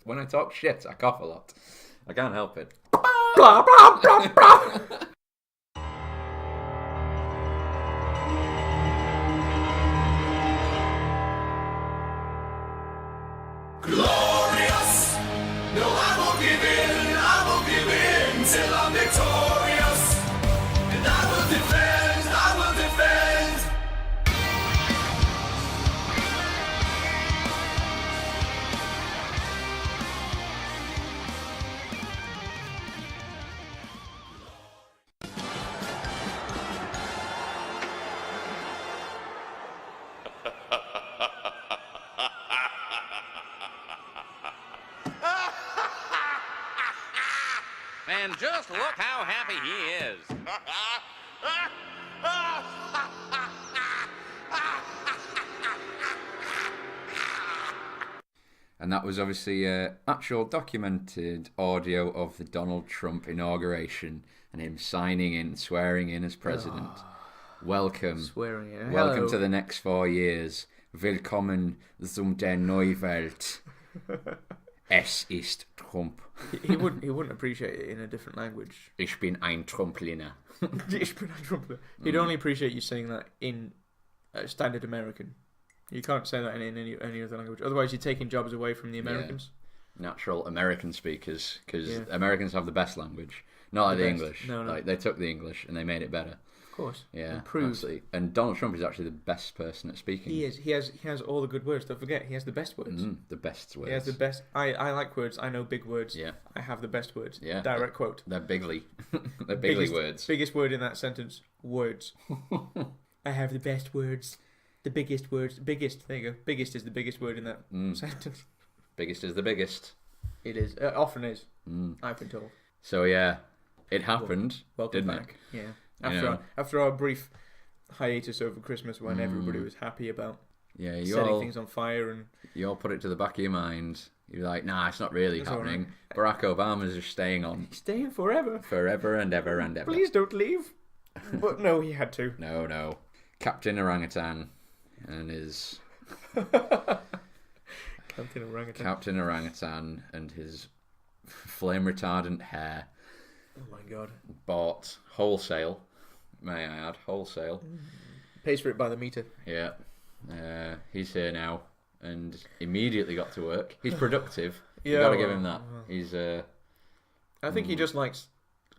when I talk shit, I cough a lot. I can't help it. Blah, blah, blah, blah. Glorious! No, I won't give in till I'm victorious. And I will defend. And just look how happy he is. And that was obviously actual documented audio of the Donald Trump inauguration and him signing in, swearing in as president. Welcome. Swearing in. Welcome Hello. to the next 4 years. Willkommen zum der Neuwelt. Es ist Trump. He wouldn't appreciate it in a different language. Ich bin ein Trumpliner. Ich bin ein Trumpler. He'd only appreciate you saying that in standard American. You can't say that in any other language. Otherwise, you're taking jobs away from the Americans. Yeah. Natural American speakers, because Americans have the best language. Not like the English. No. Like they took the English and they made it better. Of course. Yeah, Improved. absolutely. And Donald Trump is actually the best person at speaking. He is. He has all the good words. Don't forget, he has the best words. The best words. He has the best. I like words. I know big words. Yeah. I have the best words. Yeah. Direct quote. They're bigly. They're bigly words. Biggest word in that sentence. Words. I have the best words. The biggest words. Biggest. There you go. Biggest is the biggest word in that sentence. Biggest is the biggest. It is. Often is. I've been told. So yeah, it happened. Welcome didn't back. it? Yeah. After our brief hiatus over Christmas, when everybody was happy about setting things on fire, and you all put it to the back of your mind. You're like, nah, it's not really happening. Right. Barack Obama's just staying on. He's staying forever. Forever and ever and ever. Please don't leave. But no, he had to. No. Captain Orangutan and his... Captain Orangutan and his flame retardant hair. Oh my god. Bought wholesale, may I add, wholesale. Pays for it by the meter. Yeah. He's here now and immediately got to work. He's productive. You've got to give him that. He's I think he just likes,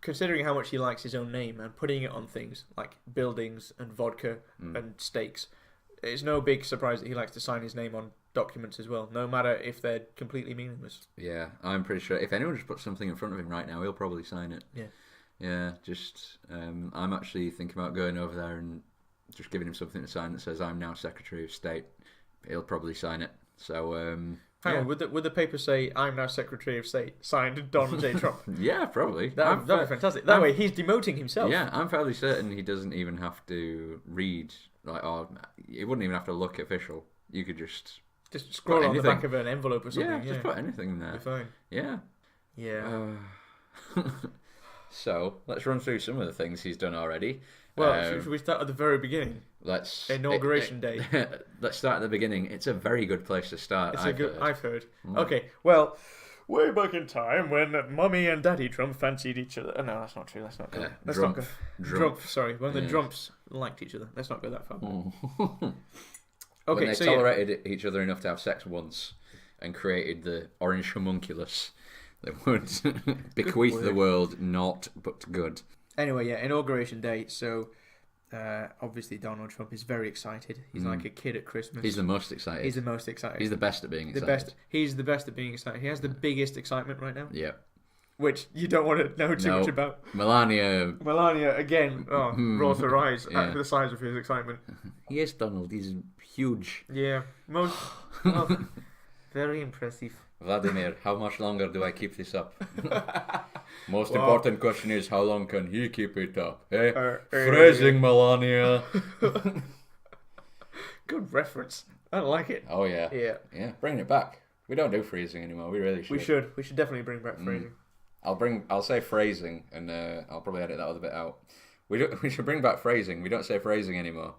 considering how much he likes his own name and putting it on things like buildings and vodka and steaks, it's no big surprise that he likes to sign his name on documents as well, no matter if they're completely meaningless. Yeah, I'm pretty sure if anyone just puts something in front of him right now, he'll probably sign it. Yeah, just I'm actually thinking about going over there and just giving him something to sign that says I'm now Secretary of State. He'll probably sign it. So hang on, would the paper say I'm now Secretary of State, signed Donald J. Trump? Yeah, probably. That'd be fantastic. That way he's demoting himself. Yeah, I'm fairly certain he doesn't even have to read, or he wouldn't even have to look official. You could just scroll on the back of an envelope or something. Yeah, just put anything in there. Be fine. Yeah. So let's run through some of the things he's done already. Well, should we start at the very beginning? Inauguration day. Let's start at the beginning. It's a very good place to start. I've heard. Okay, well, way back in time when Mummy and Daddy Trump fancied each other. Oh, no, that's not true. Let's not go. Trump. Sorry, when the Trumps liked each other. Let's not go that far. Okay, when they tolerated each other enough to have sex once and created the orange homunculus that would bequeath the world naught but good. Anyway, inauguration day. So, obviously, Donald Trump is very excited. He's like a kid at Christmas. He's the most excited. He's the most excited. He's the best at being excited. He's the best at being excited. He has the biggest excitement right now. Yeah. Which you don't want to know too much about. Melania, again, rolls her eyes at the size of his excitement. Yes, Donald, he's huge. Yeah, very impressive. Vladimir, how much longer do I keep this up? Most important question is, how long can he keep it up? Hey, phrasing, Melania. Good reference. I like it. Oh yeah. Yeah. Bring it back. We don't do phrasing anymore. We really should. We should definitely bring back phrasing. I'll say phrasing, and I'll probably edit that other bit out. We should bring back phrasing. We don't say phrasing anymore.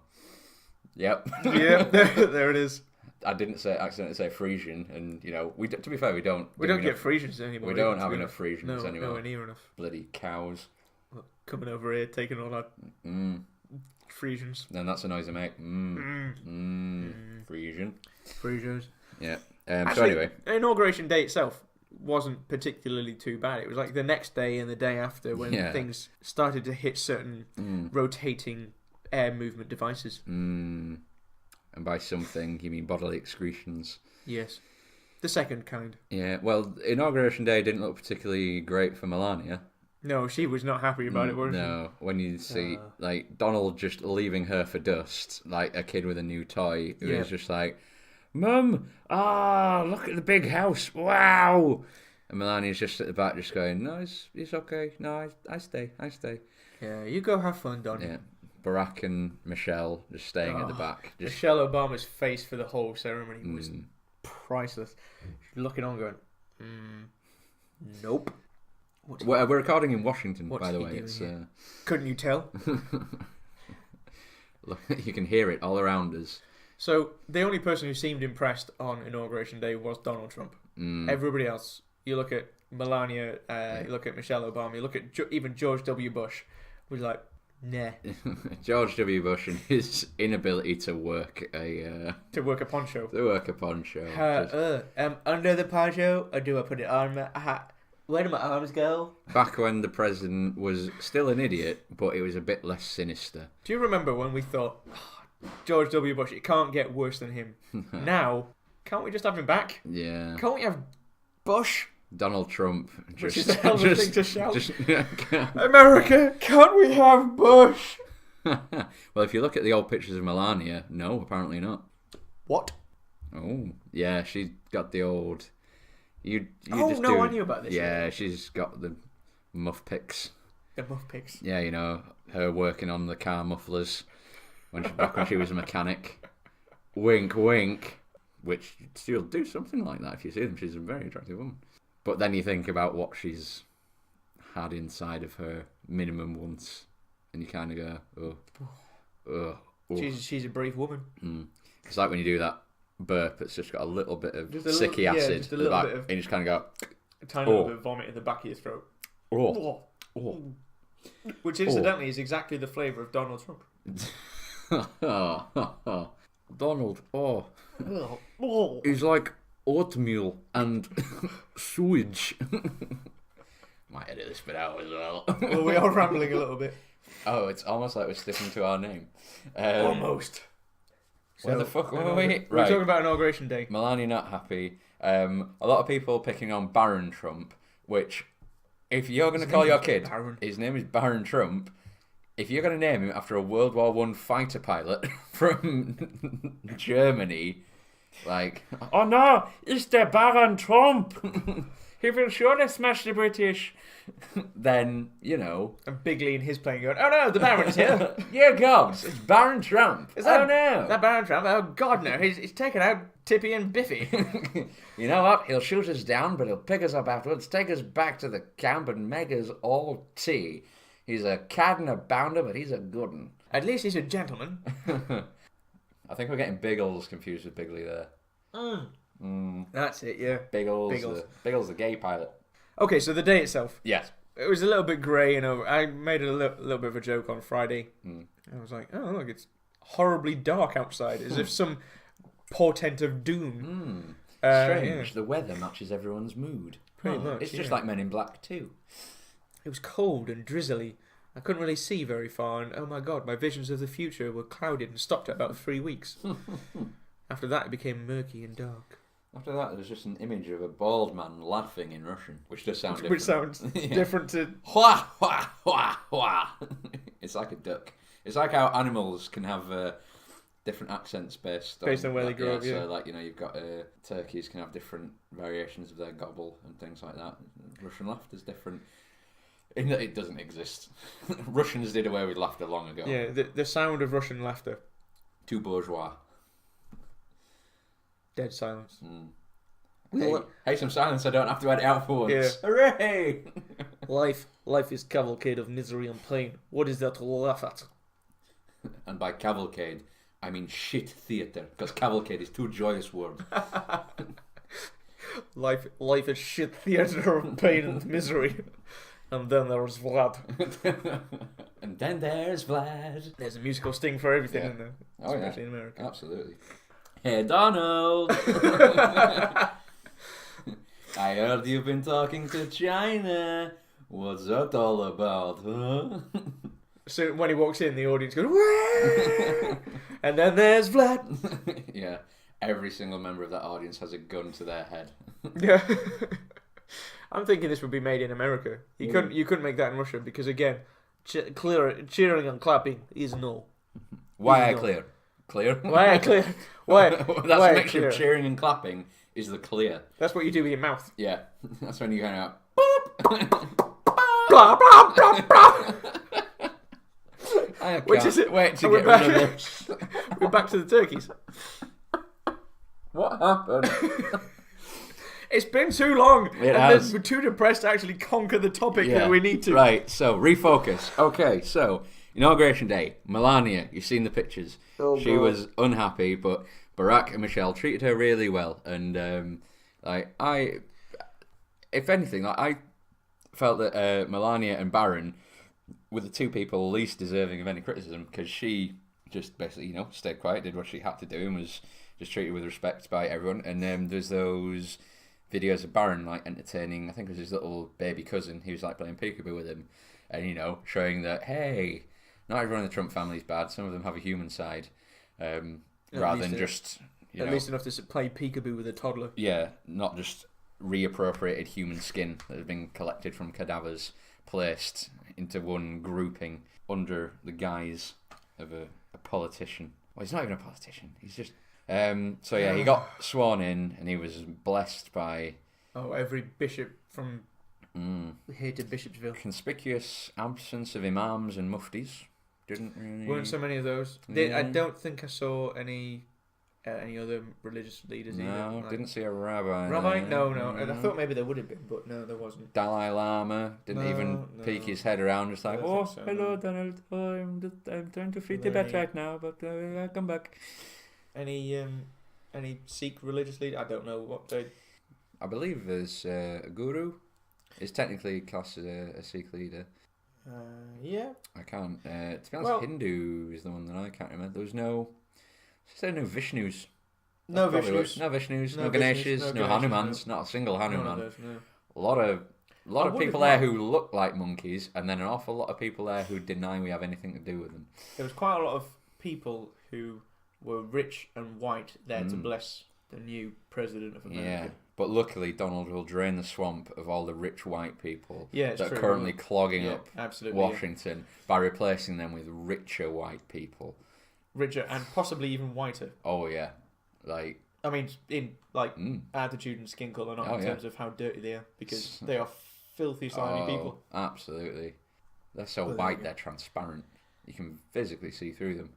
Yep. Yeah, there it is. I didn't accidentally say Frisian, and to be fair, we don't get Frisians anymore. We don't have enough Frisians anymore. Nowhere near enough. Bloody cows. Coming over here, taking all our Frisians. Then that's a noisy mate. Frisian. Frisians. Yeah. Actually, so anyway, Inauguration Day itself wasn't particularly too bad. It was like the next day and the day after when things started to hit certain rotating air movement devices. And by something, you mean bodily excretions? Yes. The second kind. Yeah, well, Inauguration Day didn't look particularly great for Melania. No, she was not happy about it, was she? No, when you see, Donald just leaving her for dust, like a kid with a new toy, who is just like, Mum, look at the big house, wow! And Melania's just at the back just going, no, it's okay, no, I stay. Yeah, you go have fun, Don. Yeah. Barack and Michelle just staying at the back. Michelle Obama's face for the whole ceremony was priceless. She's looking on going, nope. We're recording in Washington, by the way. Couldn't you tell? You can hear it all around us. So, the only person who seemed impressed on Inauguration Day was Donald Trump. Everybody else, you look at Melania, you look at Michelle Obama, you look at even George W. Bush, was like, nah. George W. Bush and his inability to work a poncho. Under the poncho, or do I put it on my hat? Where do my arms go? Back when the president was still an idiot, but it was a bit less sinister. Do you remember when we thought, George W. Bush, it can't get worse than him? Now, can't we just have him back? Yeah. Can't we have Bush? Donald Trump. Which is a hell of a thing to shout. America, can't we have Bush? Well, if you look at the old pictures of Melania, no, apparently not. What? Oh, yeah, she's got the old... I knew about this. Yeah, she's got the muff picks. The muff picks. Yeah, her working on the car mufflers back when she was a mechanic. Wink, wink. Which she'll do something like that if you see them. She's a very attractive woman. But then you think about what she's had inside of her minimum once, and you kind of go, oh. She's a brave woman. It's like when you do that burp, it's just got a little bit of sicky acid just a at the little back, bit of, and you just kind of go... A tiny little bit of vomit in the back of your throat. Which incidentally is exactly the flavour of Donald Trump. Donald, he's like oatmeal and sewage. Might edit this bit out as well. Well, we are rambling a little bit. Oh, it's almost like we're sticking to our name. Almost. Where the fuck were we? We're talking about Inauguration Day. Melania not happy. A lot of people picking on Baron Trump, which, if you're going to call your kid, his name is Baron Trump, if you're going to name him after a World War I fighter pilot from Germany, like, oh no, it's the Baron Trump. He will surely smash the British. Then, And Bigley in his plane going, oh no, the Baron's here. Yeah, gods, it's Baron Trump. No. Is that Baron Trump? Oh god, no. He's taken out Tippy and Biffy. You know what? He'll shoot us down, but he'll pick us up afterwards, take us back to the camp and make us all tea. He's a cad and a bounder, but he's a good one. At least he's a gentleman. I think we're getting Biggles confused with Bigley there. That's it, yeah. Biggles the gay pilot. Okay, so the day itself. Yes. It was a little bit grey, I made a little bit of a joke on Friday. I was like, oh, look, it's horribly dark outside, as if some portent of doom. Strange, the weather matches everyone's mood. Pretty much, it's just like Men in Black 2. It was cold and drizzly. I couldn't really see very far, and oh my god, my visions of the future were clouded and stopped at about 3 weeks. After that, it became murky and dark. After that, there's just an image of a bald man laughing in Russian, which does sound different. Which sounds different to... Hua, hua, hua, hua. It's like a duck. It's like how animals can have different accents based on where they grow up, So, like, you've got turkeys can have different variations of their gobble and things like that. Russian laughter's different in that it doesn't exist. Russians did away with laughter long ago. Yeah, the sound of Russian laughter. Too bourgeois. Dead silence. Hey, some silence. I don't have to edit out for once. Yeah. Hooray! Life is cavalcade of misery and pain. What is there to laugh at? And by cavalcade, I mean shit theatre, because cavalcade is too joyous word. Life is shit theatre of pain and misery. And then there's Vlad. And then there's Vlad. There's a musical sting for everything in there. Oh, especially in America. Absolutely. Hey, Donald. I heard you've been talking to China. What's that all about, huh? So when he walks in, the audience goes, "Wah!" And then there's Vlad. Yeah. Every single member of that audience has a gun to their head. Yeah. I'm thinking this would be made in America. You couldn't make that in Russia because again, cheering and clapping is no. Why I clear? Clear? Why I clear? Why? That's why a mixture of cheering and clapping is the clear. That's what you do with your mouth. Yeah. That's when you kind of boop. Blah blah blah blah. Which is it? Wait to get back, rid of this. We're back to the turkeys. What happened? It's been too long. It has. We're too depressed to actually conquer the topic that we need to. Right, so refocus. Okay, so Inauguration Day. Melania, you've seen the pictures. Oh, she was unhappy, but Barack and Michelle treated her really well. And if anything, I felt that Melania and Barron were the two people least deserving of any criticism because she just basically, stayed quiet, did what she had to do, and was just treated with respect by everyone. And there's those videos of Barron entertaining, I think it was his little baby cousin. He was playing peekaboo with him, and showing that hey, not everyone in the Trump family is bad. Some of them have a human side, rather than just at least enough to play peekaboo with a toddler. Yeah, not just reappropriated human skin that has been collected from cadavers, placed into one grouping under the guise of a politician. Well, he's not even a politician. He's just. So yeah, he got sworn in, and he was blessed by. Oh, every bishop from. We hated Bishopsville. Conspicuous absence of imams and muftis. Didn't really. Weren't so many of those. Yeah. I don't think I saw any other religious leaders either. No, didn't see a rabbi. Rabbi? No. And I thought maybe there would have been, but no, there wasn't. Dalai Lama didn't even peek his head around, just hello, Donald. Oh, I'm trying to free Tibet right now, but I'll come back. Any Sikh religious leader? I don't know what they. I believe there's a guru. Is technically classed as a Sikh leader. Yeah. I can't. To be honest, Hindu is the one that I can't remember. There was no. Say no Vishnus. No Vishnus. No Vishnus. No Ganeshas. No Hanumans. Not a single Hanuman. A lot of people there who look like monkeys, and then an awful lot of people there who deny we have anything to do with them. There was quite a lot of people who were rich and white there to bless the new president of America. Yeah, but luckily Donald will drain the swamp of all the rich white people that are true. currently clogging up absolutely, Washington by replacing them with richer white people. Richer and possibly even whiter. Oh yeah, I mean, in attitude and skin colour, not in terms of how dirty they are, because they are filthy, slimy people. Absolutely, they're so white they're transparent. You can physically see through them,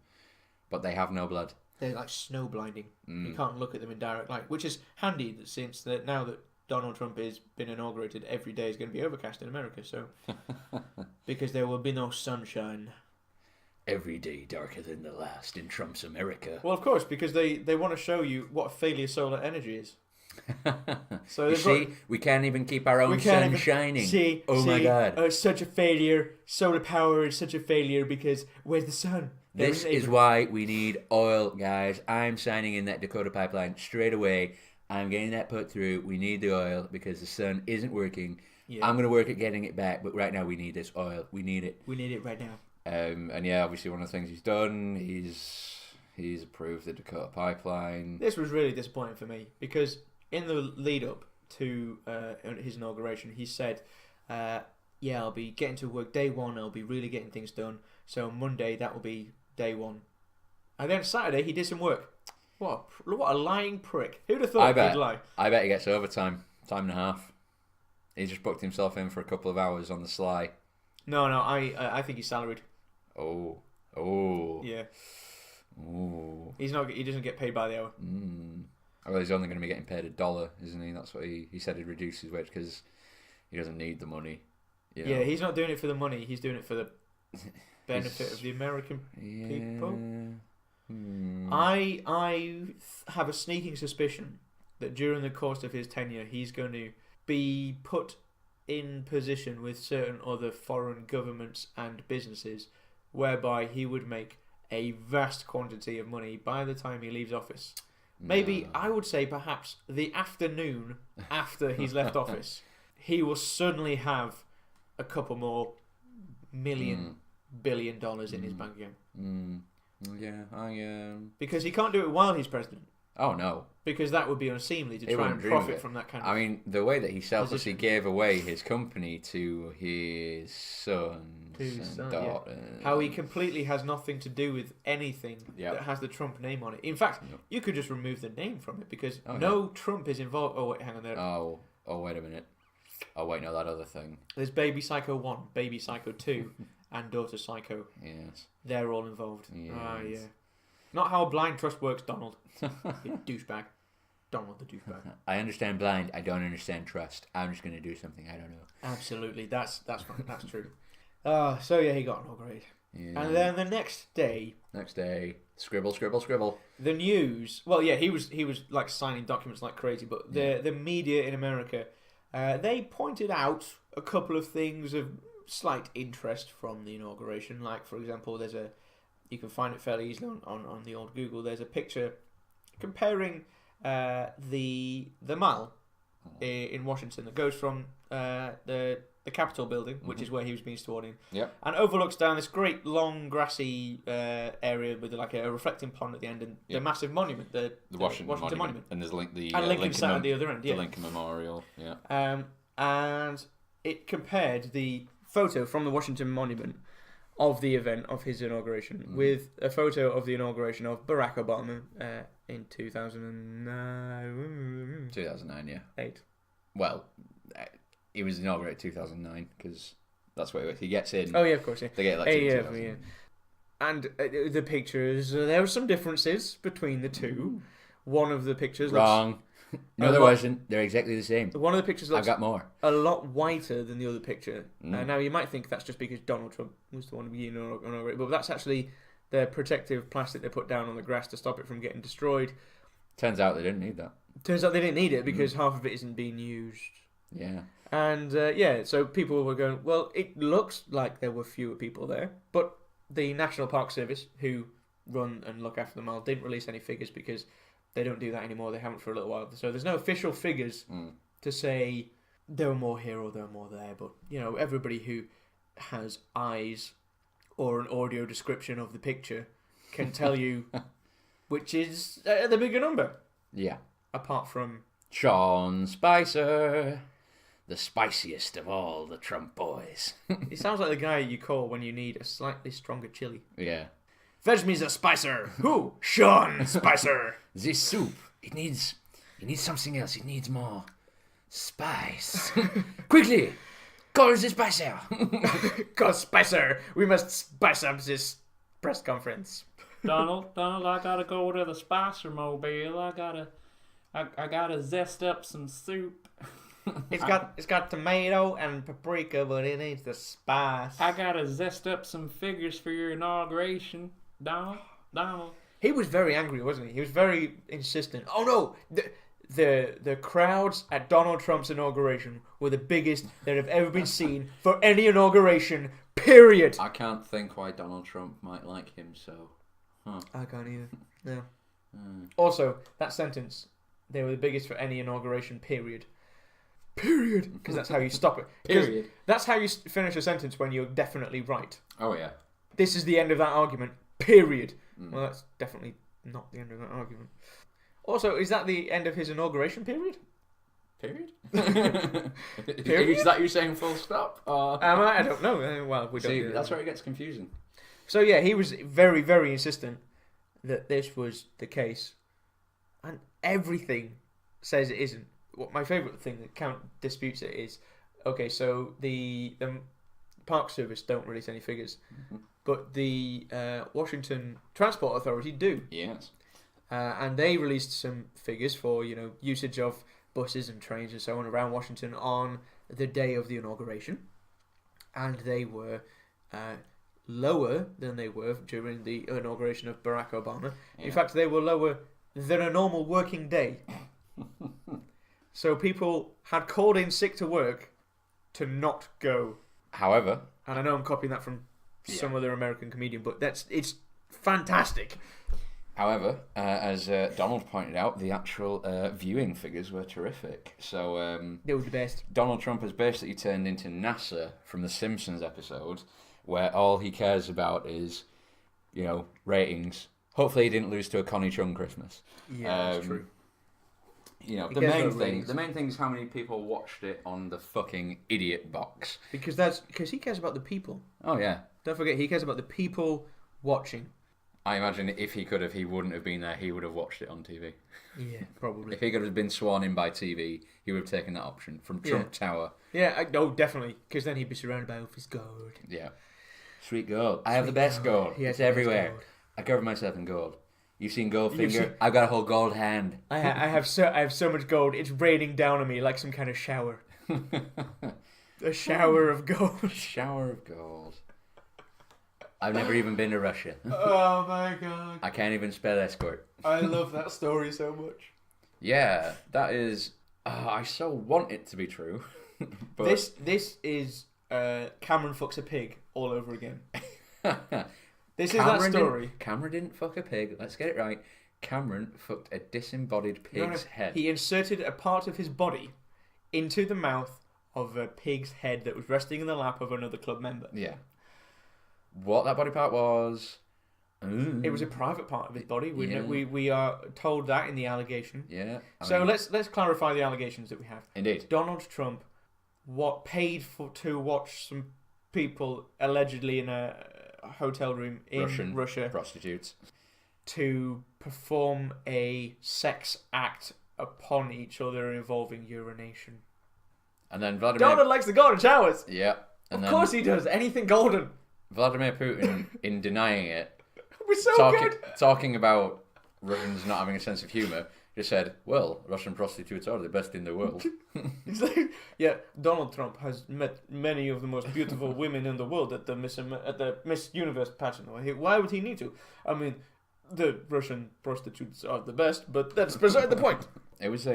but they have no blood. They're like snow blinding. You can't look at them in direct light, which is handy since that now that Donald Trump has been inaugurated, every day is going to be overcast in America. So because there will be no sunshine. Every day darker than the last in Trump's America. Well, of course, because they want to show you what a failure solar energy is. So you see, we can't even keep our own sun shining. My God. Oh, it's such a failure. Solar power is such a failure because where's the sun? This is why we need oil, guys. I'm signing in that Dakota pipeline straight away. I'm getting that put through. We need the oil because the sun isn't working. Yeah. I'm going to work at getting it back, but right now we need this oil. We need it. We need it right now. And yeah, obviously one of the things he's done, he's approved the Dakota pipeline. This was really disappointing for me because in the lead up to his inauguration, he said, I'll be getting to work day one. I'll be really getting things done. So Monday, that will be day one. And then Saturday, he did some work. What a lying prick. Who'd have thought he'd lie? I bet he gets overtime. Time and a half. He just booked himself in for a couple of hours on the sly. No, I think he's salaried. Oh. Yeah. Oh. He doesn't get paid by the hour. Well, he's only going to be getting paid $1, isn't he? That's what he said he'd reduce his wage because he doesn't need the money. Yeah, he's not doing it for the money. He's doing it for the benefit of the American people. I have a sneaking suspicion that during the course of his tenure, he's going to be put in position with certain other foreign governments and businesses, whereby he would make a vast quantity of money by the time he leaves office. Maybe, I would say perhaps the afternoon after he's left office, he will suddenly have a couple more $1 billion in his bank account. Yeah, because he can't do it while he's president. Oh, no. Because that would be unseemly to try and profit from that kind of... I mean, the way that he selflessly gave away his company to his sons and daughters. Yeah. How he completely has nothing to do with anything that has the Trump name on it. In fact, you could just remove the name from it because Trump is involved... Oh, wait, hang on there. Oh, wait a minute. Oh, wait, no, that other thing. There's Baby Psycho 1, Baby Psycho 2, and Daughter Psycho. Yes. They're all involved. Yes. Ah, yeah. Not how blind trust works, Donald. You douchebag. Donald the douchebag. I understand blind. I don't understand trust. I'm just going to do something I don't know. Absolutely. That's true. So yeah, he got inaugurated. Yeah. And then the next day, scribble, scribble, scribble. The news. Well, yeah, he was like signing documents like crazy. But the media in America, they pointed out a couple of things of slight interest from the inauguration. Like, for example, you can find it fairly easily on the old Google. There's a picture comparing the mall in Washington that goes from the Capitol building, which is where he was being sworn in, and overlooks down this great long grassy area with like a reflecting pond at the end, and the massive monument, the Washington Monument, and there's Lincoln sat at the other end, the Lincoln Memorial, and it compared the photo from the Washington Monument of the event of his inauguration with a photo of the inauguration of Barack Obama in 2009. 2009, yeah. 8. Well, he was inaugurated 2009 because that's where he gets in. Oh yeah, of course, yeah. They get elected. Yeah. And the pictures, there were some differences between the two. One of the pictures wrong. No, there wasn't. They're exactly the same. One of the pictures looks I've got more. A lot whiter than the other picture. Now, you might think that's just because Donald Trump was the one being inaugurated, but that's actually the protective plastic they put down on the grass to stop it from getting destroyed. Turns out they didn't need that. Turns out they didn't need it because half of it isn't being used. Yeah. And, so people were going, well, it looks like there were fewer people there, but the National Park Service, who run and look after the mall, didn't release any figures because they don't do that anymore. They haven't for a little while. So there's no official figures to say there were more here or there were more there. But, everybody who has eyes or an audio description of the picture can tell you which is the bigger number. Yeah. Apart from Sean Spicer, the spiciest of all the Trump boys. He sounds like the guy you call when you need a slightly stronger chili. Yeah. Fetch me the Spicer. Who? Sean Spicer. This soup, it needs something else. It needs more spice. Quickly, call the Spicer. Call Spicer. We must spice up this press conference. Donald, I gotta go to the Spicer Mobile. I gotta zest up some soup. It's got tomato and paprika, but it needs the spice. I gotta zest up some figures for your inauguration, Donald. He was very angry, wasn't he? He was very insistent. Oh no, the crowds at Donald Trump's inauguration were the biggest that have ever been seen for any inauguration. Period. I can't think why Donald Trump might like him so. I can't either. No. Also, that sentence, they were the biggest for any inauguration. Period. Because that's how you stop it. Period. That's how you finish a sentence when you're definitely right. Oh, yeah. This is the end of that argument. Period. Well, that's definitely not the end of that argument. Also, is that the end of his inauguration period? Period? Period? Is that you saying full stop? I don't know. Well, we don't. See, that's where it gets confusing. So, yeah, he was very, very insistent that this was the case. And everything says it isn't. What my favourite thing that Count disputes it is, okay, so the Park Service don't release any figures, but the Washington Transport Authority do. Yes. And they released some figures for, usage of buses and trains and so on around Washington on the day of the inauguration. And they were lower than they were during the inauguration of Barack Obama. Yeah. In fact, they were lower than a normal working day. So people had called in sick to work to not go. However, and I know I'm copying that from some other American comedian, but it's fantastic. However, as Donald pointed out, the actual viewing figures were terrific. So They were the best. Donald Trump has basically turned into NASA from the Simpsons episode, where all he cares about is, ratings. Hopefully, he didn't lose to a Connie Chung Christmas. Yeah, that's true. The main thing is how many people watched it on the fucking idiot box. Because he cares about the people. Oh yeah. Don't forget, he cares about the people watching. I imagine if he could have, he wouldn't have been there. He would have watched it on TV. Yeah, probably. If he could have been sworn in by TV, he would have taken that option from Trump Tower. Yeah, definitely. Because then he'd be surrounded by all his gold. Yeah. Sweet gold. I have the best gold. It's everywhere. Gold. I cover myself in gold. You've seen Goldfinger? I've got a whole gold hand. I have so much gold. It's raining down on me like some kind of shower. A shower of gold. Shower of gold. I've never even been to Russia. Oh my god. I can't even spell escort. I love that story so much. Yeah, that is... I so want it to be true. But... This is Cameron fucks a pig all over again. This Cameron is that story. Cameron didn't fuck a pig. Let's get it right. Cameron fucked a disembodied pig's head. He inserted a part of his body into the mouth of a pig's head that was resting in the lap of another club member. Yeah. What that body part was... It was a private part of his body. We are told that in the allegation. Yeah. Let's clarify the allegations that we have. Indeed. Donald Trump paid to watch some people allegedly in a hotel room in Russia prostitutes to perform a sex act upon each other involving urination. And then Vladimir... Donald likes the golden showers. Yeah. Of course he does. Anything golden. Vladimir Putin, in denying it, was so good. Talking about Russians not having a sense of humour, just said, well, Russian prostitutes are the best in the world. He's like, yeah, Donald Trump has met many of the most beautiful women in the world at the Miss Universe pageant. Why would he need to? I mean, the Russian prostitutes are the best, but that's beside the point. It was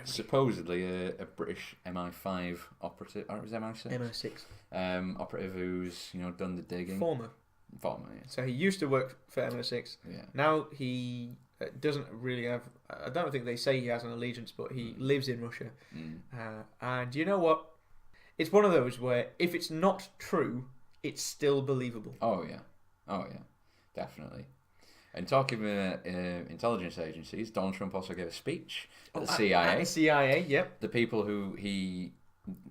supposedly a British MI5 operative, or it was MI6? MI6. Operative who's, done the digging. Former, yeah. So he used to work for MI6. Yeah. Now he doesn't really have... I don't think they say he has an allegiance, but he lives in Russia. And you know what? It's one of those where if it's not true, it's still believable. Oh, yeah. Definitely. And talking about intelligence agencies, Donald Trump also gave a speech at the CIA. At the CIA, yep. The people who he...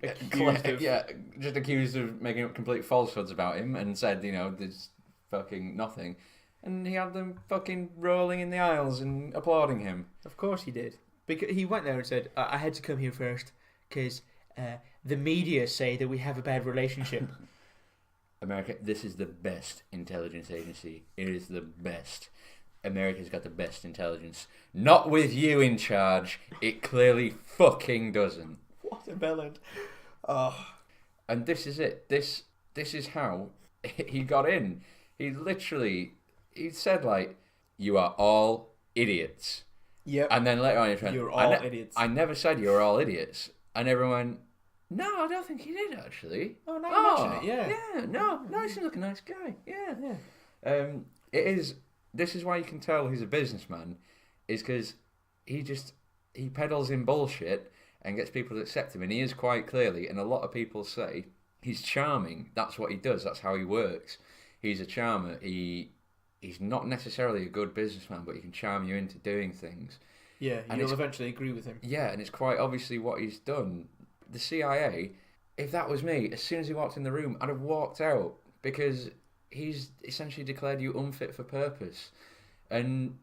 Accused accused of making up complete falsehoods about him and said, there's fucking nothing. And he had them fucking rolling in the aisles and applauding him. Of course he did. Because he went there and said, I had to come here first because the media say that we have a bad relationship. America, this is the best intelligence agency. It is the best. America's got the best intelligence. Not with you in charge. It clearly fucking doesn't. What a bellend. Oh. And this is it. This is how he got in. He said, you are all idiots. Yep. And then later on he went, you're all idiots. I never said you were all idiots. And everyone went, no, I don't think he did, actually. Oh, now you mention it, yeah. Yeah, no, he seems like a nice guy. Yeah. This is why you can tell he's a businessman, is because he peddles in bullshit and gets people to accept him, and he is quite clearly, and a lot of people say, he's charming. That's what he does. That's how he works. He's a charmer. He's not necessarily a good businessman, but he can charm you into doing things. Yeah, you'll eventually agree with him. Yeah, and it's quite obviously what he's done. The CIA, if that was me, as soon as he walked in the room, I'd have walked out, because he's essentially declared you unfit for purpose. And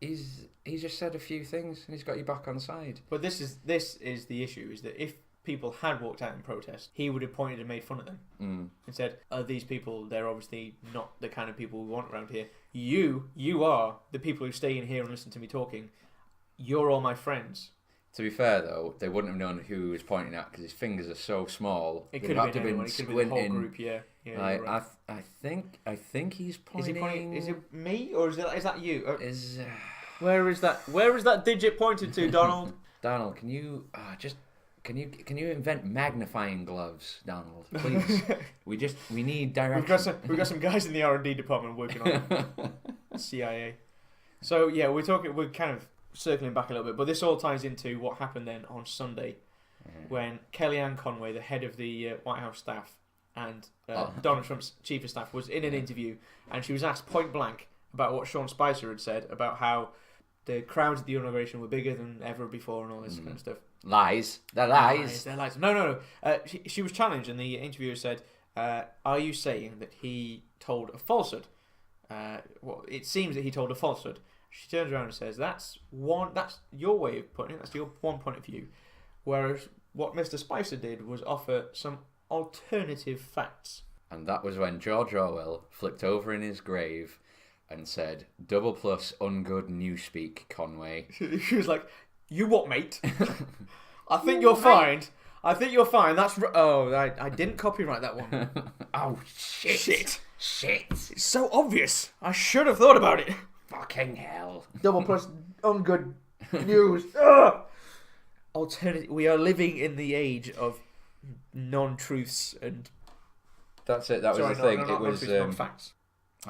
he's just said a few things and he's got you back on side. But this is the issue, is that if people had walked out in protest, he would have pointed and made fun of them and said, these people, they're obviously not the kind of people we want around here. You are the people who stay in here and listen to me talking. You're all my friends. To be fair, though, they wouldn't have known who he was pointing at because his fingers are so small. It could have been anyone. It could have been the whole group. Yeah. Like, right. I think he's pointing. Is it me or is that you? Is Where is that digit pointed to, Donald? Donald, can you can you invent magnifying gloves, Donald? Please. we need direction. We've got some guys in the R&D department working on it. CIA. So yeah, we're kind of circling back a little bit, but this all ties into what happened then on Sunday, when Kellyanne Conway, the head of the White House staff, and Donald Trump's chief of staff, was in an interview, and she was asked point blank about what Sean Spicer had said about how the crowds at the inauguration were bigger than ever before and all this kind of stuff. Lies. They're lies. They're lies. No. She was challenged, and the interviewer said, "Are you saying that he told a falsehood?" Well, it seems that he told a falsehood. She turns around and says, "That's your way of putting it. That's your one point of view." Whereas what Mr. Spicer did was offer some alternative facts. And that was when George Orwell flipped over in his grave and said, "Double plus ungood newspeak, Conway." She was like, "You what, mate? I think you're fine. I think you're fine. That's I didn't copyright that one. Oh shit! It's so obvious. I should have thought about it. Fucking hell! Double plus ungood news. Alternative. We are living in the age of non-truths and. That's it. That was the thing. It was facts.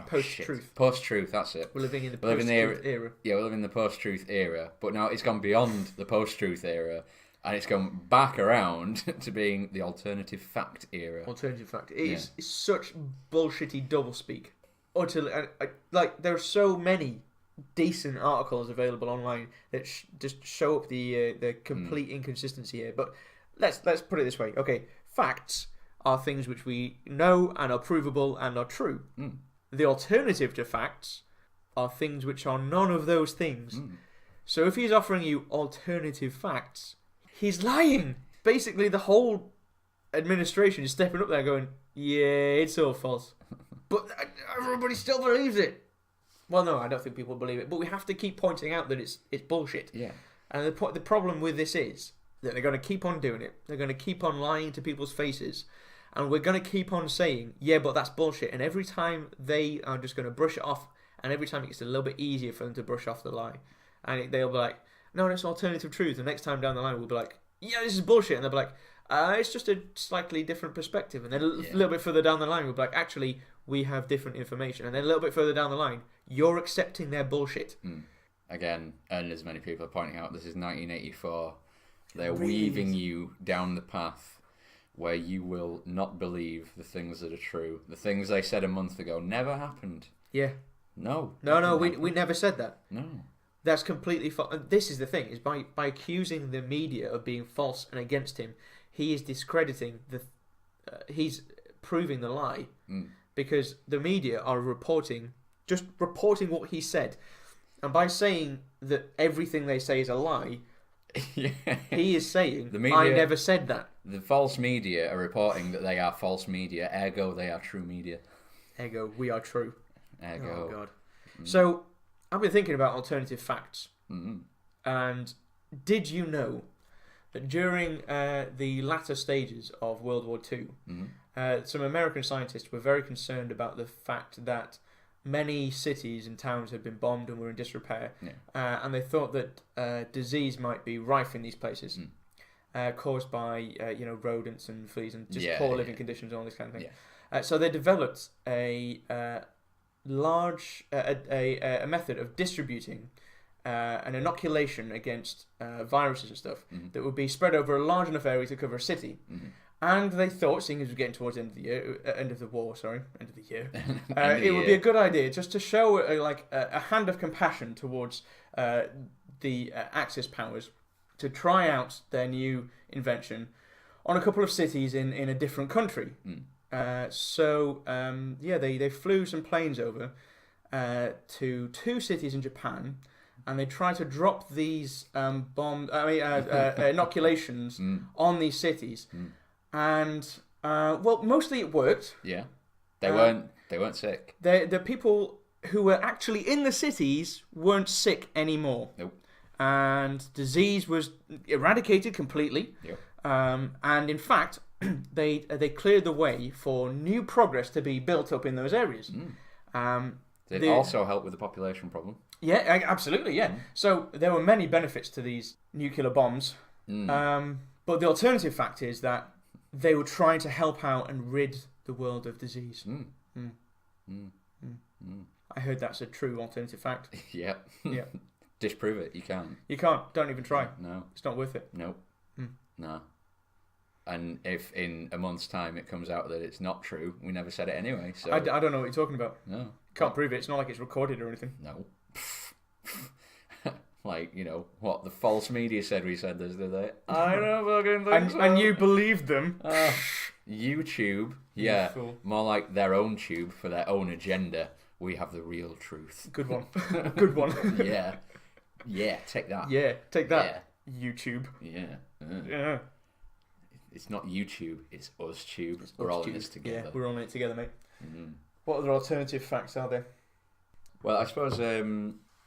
Post-truth. Post-truth, that's it. We're living in the post-truth era. Yeah, we're living in the post-truth era. But now it's gone beyond the post-truth era, and it's gone back around to being the alternative fact era. Alternative fact. It's such bullshitty doublespeak. Utterly, like, there are so many decent articles available online that just show up the complete inconsistency here. But let's put it this way. Okay, facts are things which we know and are provable and are true. The alternative to facts are things which are none of those things. So if he's offering you alternative facts, he's lying. Basically, the whole administration is stepping up there going, "Yeah, it's all false." But everybody still believes it. Well, no, I don't think people believe it. But we have to keep pointing out that it's bullshit. Yeah. And the problem with this is that they're going to keep on doing it. They're going to keep on lying to people's faces. And we're going to keep on saying, "Yeah, but that's bullshit." And every time they are just going to brush it off. And every time it gets a little bit easier for them to brush off the lie. And they'll be like, "No, that's alternative truth." The next time down the line, we'll be like, "Yeah, this is bullshit." And they'll be like, "It's just a slightly different perspective." And then a little bit further down the line, we'll be like, "Actually, we have different information." And then a little bit further down the line, you're accepting their bullshit. Again, and as many people are pointing out, this is 1984. They're weaving you down the path where you will not believe the things that are true. The things they said a month ago never happened. Yeah. No, we never said that. No. That's completely false. This is the thing, is by accusing the media of being false and against him, he is discrediting he's proving the lie. Because the media are reporting what he said. And by saying that everything they say is a lie, he is saying, the media, "I never said that." The false media are reporting that they are false media, ergo they are true media. Ergo, we are true. Ergo. Oh, God. So, I've been thinking about alternative facts. And did you know that during the latter stages of World War II, some American scientists were very concerned about the fact that many cities and towns had been bombed and were in disrepair, and they thought that disease might be rife in these places, caused by rodents and fleas and just poor living conditions and all this kind of thing. So they developed a method of distributing an inoculation against viruses and stuff that would be spread over a large enough area to cover a city. And they thought, seeing as we're getting towards the end of the war, it would be a good idea just to show a hand of compassion towards the Axis powers to try out their new invention on a couple of cities in a different country. They flew some planes over to 2 cities in Japan, and they tried to drop these inoculations on these cities. And mostly it worked. Yeah, they weren't sick. The people who were actually in the cities weren't sick anymore. Nope. and disease was eradicated completely. Yep. And in fact, they cleared the way for new progress to be built up in those areas. It also helped with the population problem. Yeah, absolutely, yeah. So there were many benefits to these nuclear bombs. But the alternative fact is that they were trying to help out and rid the world of disease. I heard that's a true alternative fact. Yeah. Yeah. Disprove it. You can't. You can't. Don't even try. No. It's not worth it. Nope. No. And if in a month's time it comes out that it's not true, we never said it anyway. So I don't know what you're talking about. No. Can't prove it. It's not like it's recorded or anything. No. Like, what the false media said we said this, did they? I don't fucking think so. And you believed them. YouTube. Yeah. More like their own tube for their own agenda. We have the real truth. Good one. Good one. Yeah. Yeah, take that. Yeah, take that. Yeah. YouTube. Yeah. Yeah. It's not YouTube, it's us tube. We're all in this together. Yeah, we're all in it together, mate. What other alternative facts are there? Well, I suppose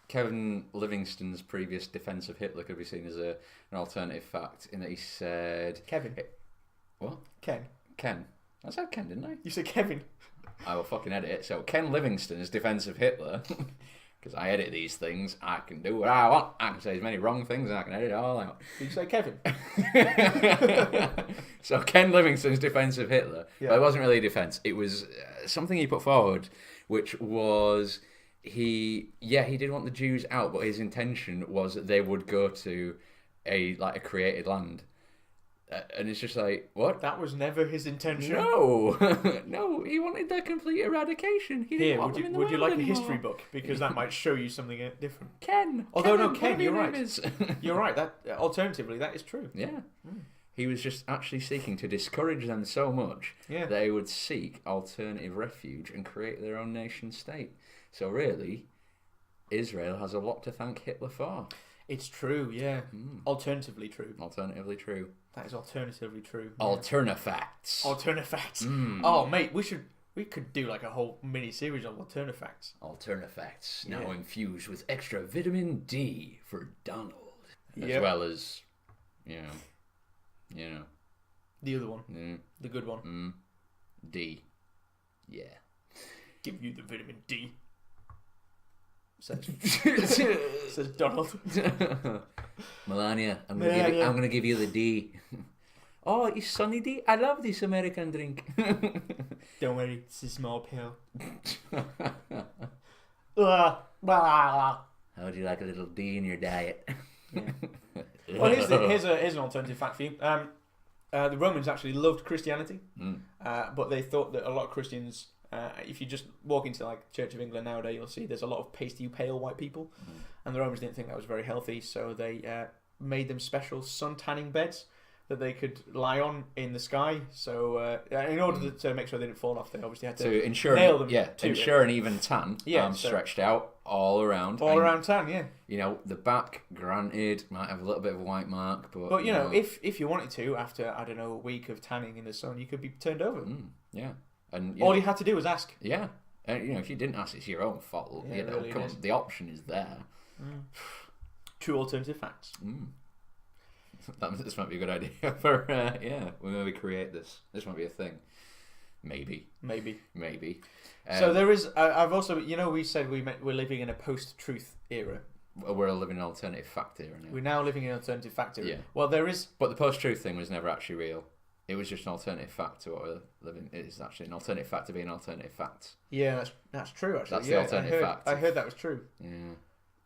Kevin Livingston's previous defence of Hitler could be seen as an alternative fact in that he said... Kevin. What? Ken. I said Ken, didn't I? You said Kevin. I will fucking edit it. So Ken Livingston's defence of Hitler, because I edit these things, I can do what I want. I can say as many wrong things and I can edit it all out. Did you say Kevin? So Ken Livingston's defence of Hitler, yeah. But it wasn't really a defence. It was something he put forward, which was he did want the Jews out, but his intention was that they would go to a created land. And it's just like, what? That was never his intention. No, no, he wanted their complete eradication. He didn't want them in the would you world like anymore. a history book? Because that might show you something different. Ken. Ken, you're right. You're right. That alternatively, that is true. Yeah. He was just actually seeking to discourage them so much that they would seek alternative refuge and create their own nation state. So really, Israel has a lot to thank Hitler for. It's true, yeah. Alternatively true. Alternatively true. That is alternatively true. Alternafacts. Alternafacts. Oh, mate, we could do like a whole mini series on alternafacts. Alternafacts, now infused with extra vitamin D for Donald, as well as, the other one, the good one. D, yeah. Give you the vitamin D. Says Donald. Melania, I'm gonna give you the D. Oh, it's Sunny D. I love this American drink. Don't worry, it's a small pill. How would you like a little D in your diet? Well, here's an alternative fact for you. The Romans actually loved Christianity, but they thought that a lot of Christians, if you just walk into like Church of England nowadays, you'll see there's a lot of pasty, pale white people, and the Romans didn't think that was very healthy, so they made them special sun tanning beds that they could lie on in the sky. So in order to make sure they didn't fall off, they obviously had to nail them. Ensure an even tan. Arms stretched out all around. Around tan, yeah. The back, granted, might have a little bit of a white mark, but if you wanted to, after a week of tanning in the sun, you could be turned over. Yeah. And all you had to do was ask. Yeah. And if you didn't ask, it's your own fault. Yeah, really come on, the option is there. True alternative facts. This might be a good idea for we maybe create this. This might be a thing. Maybe. So there is. I've also, we said we're living in a post-truth era. We're living in an alternative fact era now. We're now living in an alternative fact era. Yeah. Well, there is. But the post-truth thing was never actually real. It was just an alternative fact to what we're living. It is actually an alternative fact to being alternative facts. Yeah, that's true. Actually, that's the alternative fact. I heard that was true. Yeah.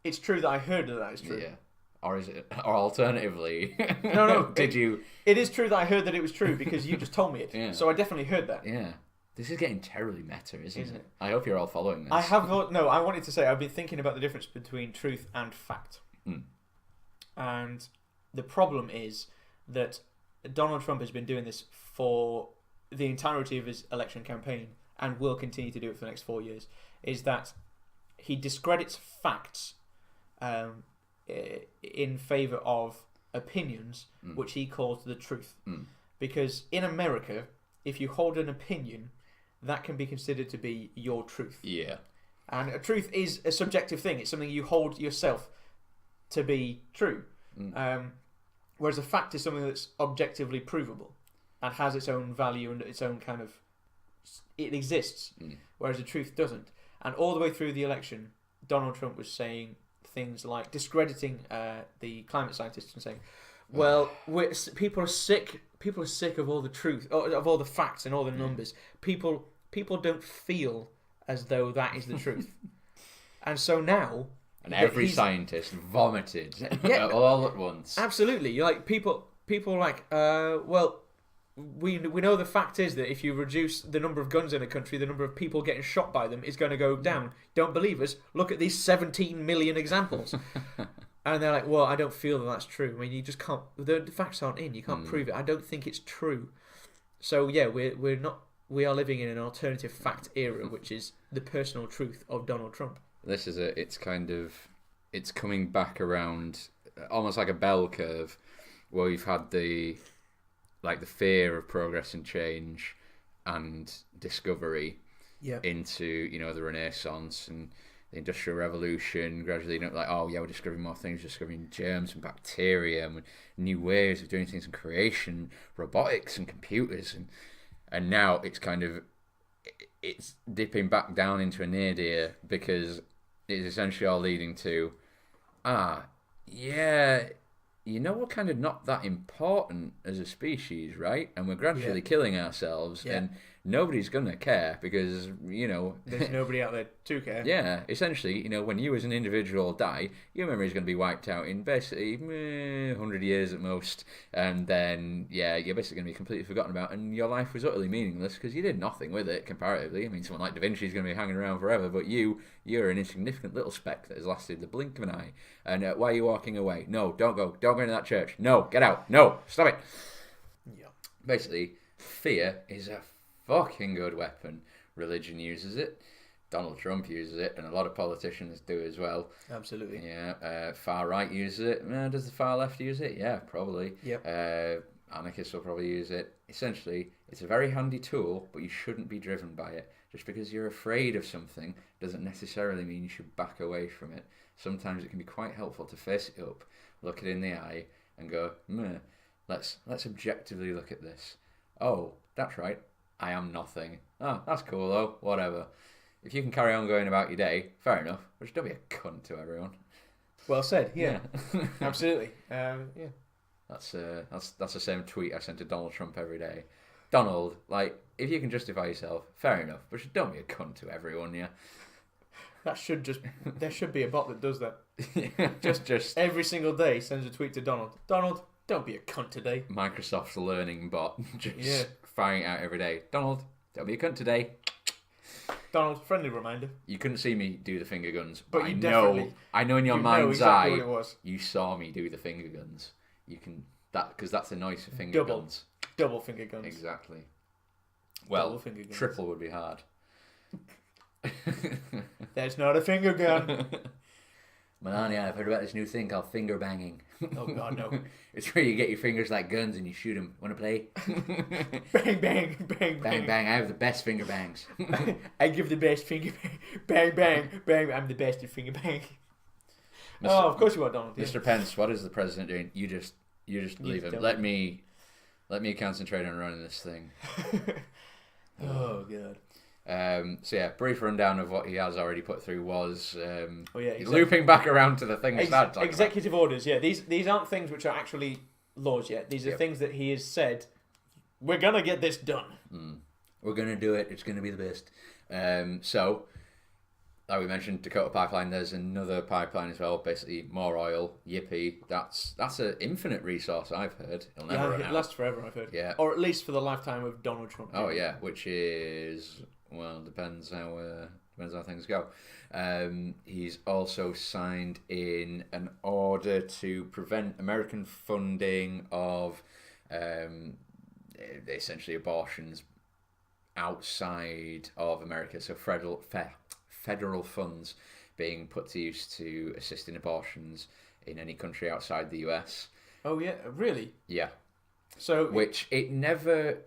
It's true that I heard that is true. Yeah. Or is it? Or alternatively? No. Did you? It is true that I heard that it was true because you just told me it. Yeah. So I definitely heard that. Yeah. This is getting terribly meta, isn't it? I hope you're all following this. I wanted to say I've been thinking about the difference between truth and fact. And the problem is that Donald Trump has been doing this for the entirety of his election campaign and will continue to do it for the next 4 years, is that he discredits facts in favour of opinions, which he calls the truth. Because in America, if you hold an opinion, that can be considered to be your truth. Yeah. And a truth is a subjective thing. It's something you hold yourself. to be true. Whereas a fact is something that's objectively provable and has its own value and its own kind of... It exists, whereas the truth doesn't. And all the way through the election, Donald Trump was saying things like discrediting the climate scientists and saying, well, people are sick of all the truth, of all the facts and all the numbers. People don't feel as though that is the truth. And so now... And every scientist vomited all at once. Absolutely. You're like, people are like, well, we know the fact is that if you reduce the number of guns in a country, the number of people getting shot by them is going to go down. Don't believe us? Look at these 17 million examples. And they're like, well, I don't feel that that's true. I mean, you just can't... The facts aren't in. You can't prove it. I don't think it's true. So, yeah, we are living in an alternative fact era, which is the personal truth of Donald Trump. This is it's coming back around almost like a bell curve where we've had the fear of progress and change and discovery into, the Renaissance and the Industrial Revolution, gradually, we're discovering more things, discovering germs and bacteria and new ways of doing things in creation, robotics and computers, and now it's dipping back down into a nadir because it's essentially all leading to, we're kind of not that important as a species, right? And we're gradually killing ourselves, and nobody's going to care because, There's nobody out there to care. Yeah, essentially, when you as an individual die, your memory is going to be wiped out in basically 100 years at most. And then, you're basically going to be completely forgotten about. And your life was utterly meaningless because you did nothing with it comparatively. I mean, someone like Da Vinci is going to be hanging around forever, but you're an insignificant little speck that has lasted the blink of an eye. And why are you walking away? No, don't go. Don't go into that church. No, get out. No, stop it. Yeah. Basically, fear is a fucking good weapon. Religion uses it. Donald Trump uses it, and a lot of politicians do as well. Absolutely. Yeah. Far right uses it. Does the far left use it? Yeah, probably. Yep. Anarchists will probably use it. Essentially, it's a very handy tool, but you shouldn't be driven by it. Just because you're afraid of something doesn't necessarily mean you should back away from it. Sometimes it can be quite helpful to face it up, look it in the eye, and go, let's objectively look at this. Oh, that's right. I am nothing. Oh, that's cool though. Whatever. If you can carry on going about your day, fair enough. But just don't be a cunt to everyone. Well said. Yeah. Absolutely. That's the same tweet I sent to Donald Trump every day. Donald, if you can justify yourself, fair enough. But just don't be a cunt to everyone. Yeah. There should be a bot that does that. just every single day sends a tweet to Donald. Donald, don't be a cunt today. Microsoft's learning bot firing out every day. Donald, don't be a cunt today. Donald, friendly reminder. You couldn't see me do the finger guns, but I know in your mind's exactly eye, what it was. You saw me do the finger guns. You can because that's the noise for finger guns. Double finger guns. Exactly. Well, triple would be hard. That's not a finger gun. Melania, I've heard about this new thing called finger banging. Oh God, no! It's where you get your fingers like guns and you shoot them. Want to play? Bang, bang, bang, bang, bang! I have the best finger bangs. I give the best finger bang, bang, bang. I'm the best at finger bang. Of course you are, Donald. Mr. Pence, what is the president doing? You just leave him. Let me concentrate on running this thing. Oh God. Brief rundown of what he has already put through was looping back around to the things executive orders. Yeah, these aren't things which are actually laws yet. These are things that he has said. We're gonna get this done. We're gonna do it. It's gonna be the best. Like we mentioned, Dakota Pipeline. There's another pipeline as well. Basically, more oil. Yippee! That's an infinite resource. I've heard it'll never run out. It lasts forever. I've heard. Yeah, or at least for the lifetime of Donald Trump. Oh yeah, which is. Well, depends how things go. He's also signed in an order to prevent American funding of essentially abortions outside of America. So federal funds being put to use to assist in abortions in any country outside the US. Oh yeah, really? Yeah. So which it never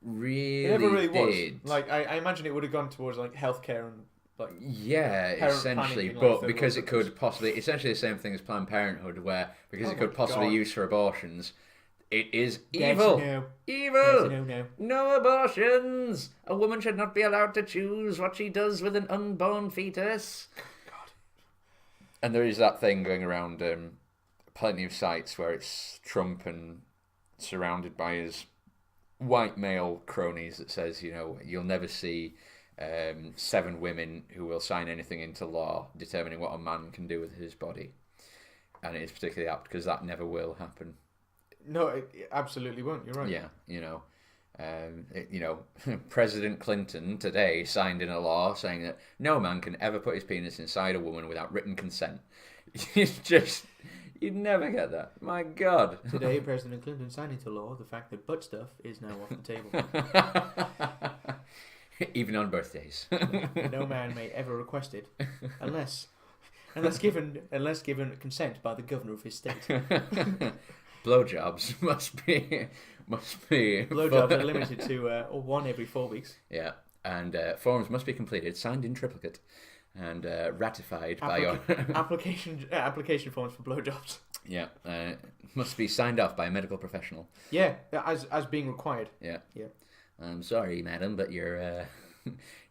really did. was. Like I imagine it would have gone towards like healthcare and Like, yeah, essentially, but because it could possibly, essentially the same thing as Planned Parenthood, where because it could possibly be used for abortions, it is evil. Evil. No abortions. A woman should not be allowed to choose what she does with an unborn fetus. God. And there is that thing going around plenty of sites where it's Trump and surrounded by his white male cronies that says, you'll never see 7 women who will sign anything into law determining what a man can do with his body. And it is particularly apt because that never will happen. No, it absolutely won't. You're right. Yeah, President Clinton today signed in a law saying that no man can ever put his penis inside a woman without written consent. You'd never get that. My God. Today, President Clinton signed into law the fact that butt stuff is now off the table. Even on birthdays. No man may ever request it unless given consent by the governor of his state. Blowjobs must be. Blowjobs are limited to 1 every 4 weeks. Yeah, and forms must be completed, signed in triplicate, and ratified by your application forms for blowjobs. Yeah, must be signed off by a medical professional. Yeah, as being required. Yeah. I'm sorry, madam, but your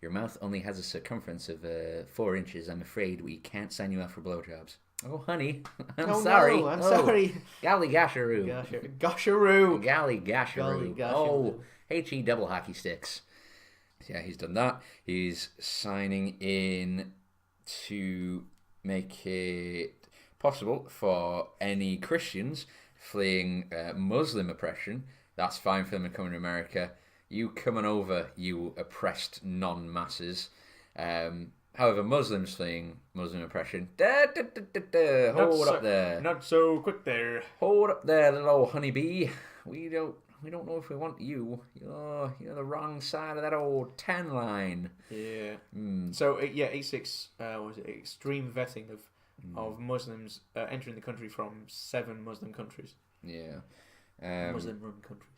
mouth only has a circumference of 4 inches. I'm afraid we can't sign you up for blowjobs. Oh, honey, I'm sorry. No, I'm sorry. Golly gasharoo. Gasharoo. Golly gasharoo. Oh, H-E double hockey sticks. Yeah, he's done that. He's signing in to make it possible for any Christians fleeing Muslim oppression. That's fine for them to come to America. You coming over, you oppressed non-masses. However, Muslims fleeing Muslim oppression. Hold up there. Not so quick there. Hold up there, little old honeybee. We don't know if we want you. You're the wrong side of that old tan line. Yeah. So A6 was it extreme vetting of Muslims entering the country from 7 Muslim countries. Yeah. Muslim-run countries.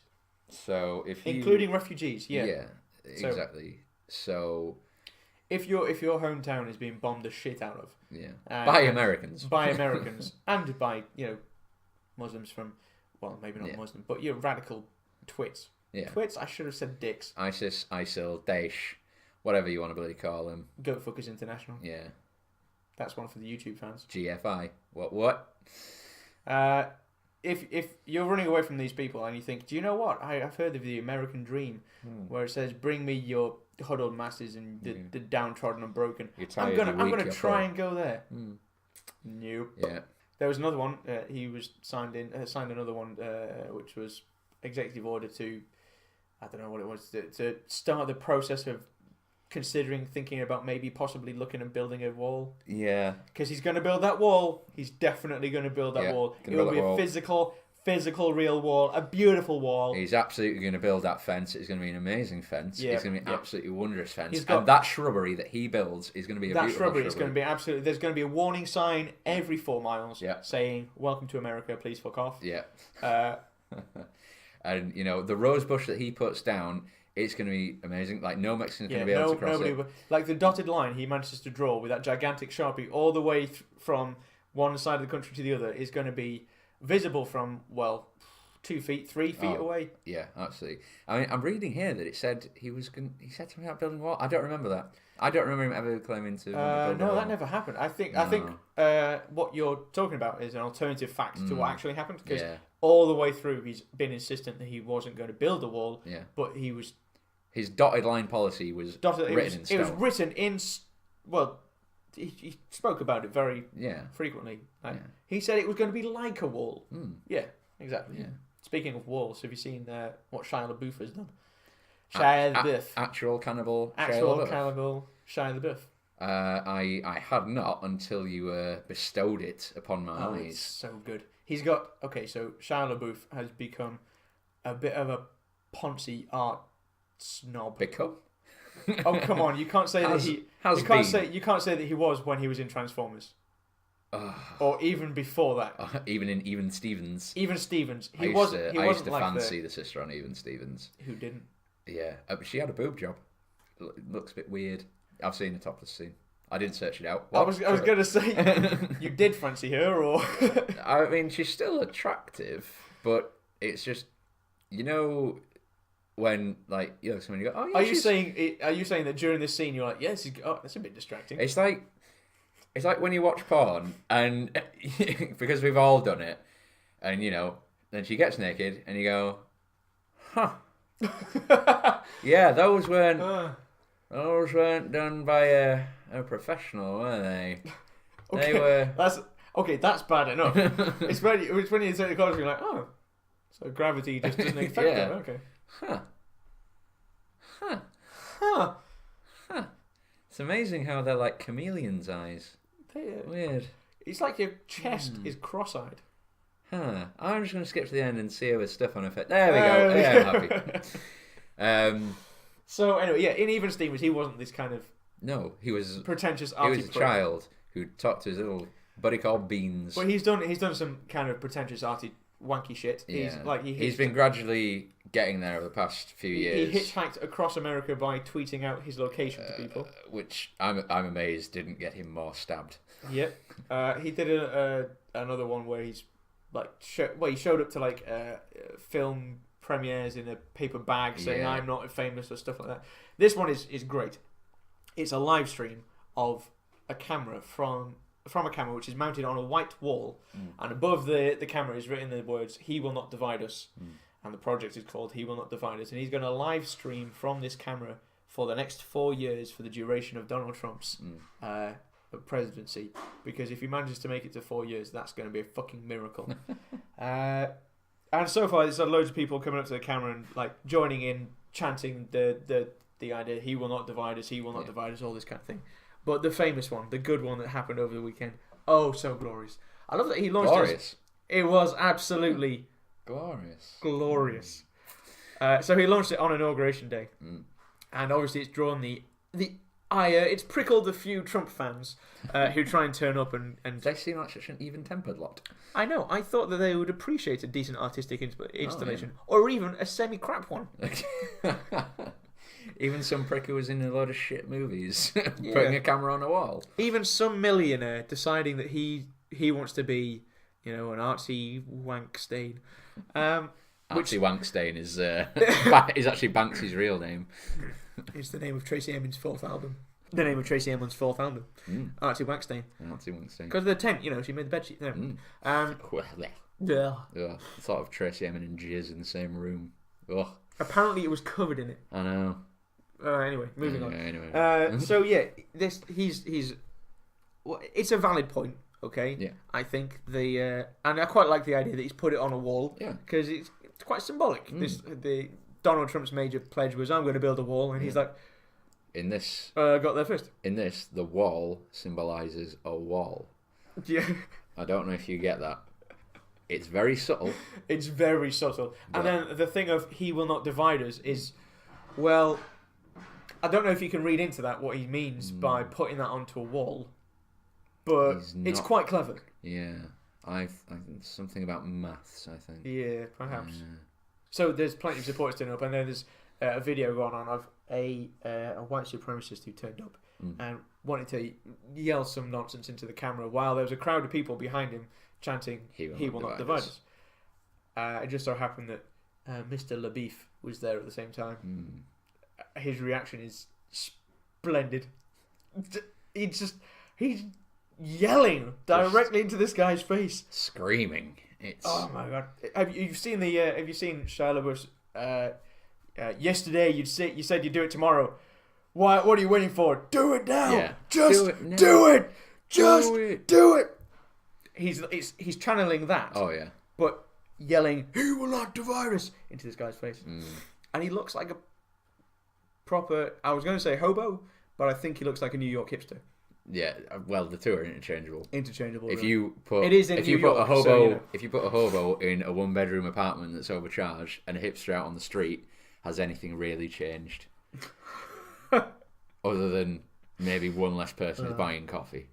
So including refugees. Yeah. Yeah. Exactly. So if your hometown is being bombed the shit out of, by Americans, and by Muslims from, well, maybe not Muslim, but radical twits. Yeah. Twits. I should have said dicks. ISIS, ISIL, Daesh, whatever you want to bloody call them. Goat Fuckers International. Yeah. That's one for the YouTube fans. GFI. What? If you're running away from these people and you think, do you know what? I've heard of the American dream, where it says, "Bring me your huddled masses and the downtrodden and broken." I'm gonna try and go there. Nope. Yeah. There was another one. He was signed another one, which was executive order to, I don't know what it was, to start the process of thinking about maybe possibly looking at building a wall. Yeah. Because he's going to build that wall. He's definitely going to build that wall. It'll be a physical, real wall. A beautiful wall. He's absolutely going to build that fence. It's going to be an amazing fence. Yeah. It's going to be an absolutely wondrous fence. And that shrubbery that he builds is going to be a beautiful shrubbery. Is going to be absolutely... There's going to be a warning sign every 4 miles saying, "Welcome to America, please fuck off." Yeah. And, the rose bush that he puts down... It's going to be amazing. Like, no Mexican's going to be able to cross it. Like, the dotted line he manages to draw with that gigantic Sharpie all the way from one side of the country to the other is going to be visible from, 2 feet, 3 feet away. Yeah, absolutely. I mean, I'm reading here that it said he said something about building a wall. I don't remember that. I don't remember him ever claiming to build a wall. That never happened. I think what you're talking about is an alternative fact to what actually happened. Because all the way through, he's been insistent that he wasn't going to build a wall. Yeah. But he was... His dotted line policy was written in stone. It was written in... Well, he spoke about it very frequently. He said it was going to be like a wall. Yeah, exactly. Yeah. Speaking of walls, have you seen what Shia LaBeouf has done? Shia LaBeouf. Actual cannibal Shia LaBeouf. I had not until you bestowed it upon my eyes. It's so good. He's got... Okay, so Shia LaBeouf has become a bit of a Ponzi art snob. Become? Oh, come on! You can't say that he. You can't say that he was when he was in Transformers, or even before that. Even Stevens. Even Stevens. I used to fancy the sister on Even Stevens. Who didn't? Yeah, but she had a boob job. Looks a bit weird. I've seen the topless scene. I didn't search it out. I was going to say, you did fancy her, or? I mean, she's still attractive, but it's just, when someone you go, oh yeah. Are you saying that during this scene you're like, yes, that's a bit distracting? It's like when you watch porn, and because we've all done it, and then she gets naked, and you go, huh. Yeah, those weren't done by a professional, were they? Okay, they were. That's bad enough. it's when you take the college, you're like, oh, so gravity just doesn't affect it. Okay. Huh. It's amazing how they're like chameleons' eyes. Weird. It's like your chest is cross-eyed. Huh. I'm just going to skip to the end and see her with stuff on her face. There we go. Yeah, I'm happy. So anyway, yeah, in Even Stevens, he wasn't this kind of pretentious arty. He was a child who talked to his little buddy called Beans. But he's done some kind of pretentious arty wanky shit. Yeah. He's been gradually getting there over the past few years. He hitchhiked across America by tweeting out his location to people, which I'm amazed didn't get him more stabbed. Yep. He did another one where he's he showed up to film premieres in a paper bag saying I'm not famous or stuff like that. This one is great. It's a live stream of a camera from a camera which is mounted on a white wall, and above the camera is written the words "He will not divide us," and the project is called "He will not divide us." And he's going to live stream from this camera for the next 4 years for the duration of Donald Trump's presidency, because if he manages to make it to 4 years, that's going to be a fucking miracle. And so far, there's loads of people coming up to the camera and joining in, chanting the idea "He will not divide us, He will not divide us," all this kind of thing. But the famous one, the good one that happened over the weekend, oh, so glorious! I love that he launched glorious. It was absolutely glorious. So he launched it on Inauguration Day, and obviously it's drawn the ire. It's prickled a few Trump fans who try and turn up and they seem like such an even-tempered lot. I know. I thought that they would appreciate a decent artistic installation, or even a semi-crap one. Even some prick who was in a load of shit movies putting a camera on a wall. Even some millionaire deciding that he wants to be, an artsy wankstain. Artsy Wankstein is actually Banksy's real name. It's the name of Tracy Emin's fourth album. The name of Tracy Emin's fourth album. Artsy Wankstein. Artsy Wankstein. Because of the tent, she made the bedsheet. Yeah. Thought of Tracy Emin and Jizz in the same room. Ugh. Apparently it was covered in it. I know. Anyway, moving on. Anyway. So yeah, it's a valid point. Okay. Yeah. I think and I quite like the idea that he's put it on a wall. Yeah. Because it's quite symbolic. The Donald Trump's major pledge was, I'm going to build a wall, and he's like, in this, got there first. In this, the wall symbolises a wall. Yeah. I don't know if you get that. It's very subtle. It's very subtle. And then the thing of "He will not divide us" is, well, I don't know if you can read into that what he means by putting that onto a wall, but it's quite clever. Yeah. I think something about maths, I think. Yeah, perhaps. So there's plenty of supporters turning up, and then there's a video going on of a white supremacist who turned up and wanted to yell some nonsense into the camera while there was a crowd of people behind him chanting, He will not divide us. It just so happened that Mr. LaBeef was there at the same time. His reaction is splendid. He's yelling directly into this guy's face, screaming. Oh my god! Have you seen Shia LaBeouf's? Yesterday you said you'd do it tomorrow. What are you waiting for? Do it now! Yeah. Just do it! Just do it! He's channeling that. Oh yeah. But yelling, "He will not divide us!" into this guy's face, and he looks like a proper. I was going to say hobo, but I think he looks like a New York hipster. Yeah, well, the two are interchangeable. If you put a hobo in a one-bedroom apartment that's overcharged, and a hipster out on the street, has anything really changed? Other than maybe one less person is buying coffee.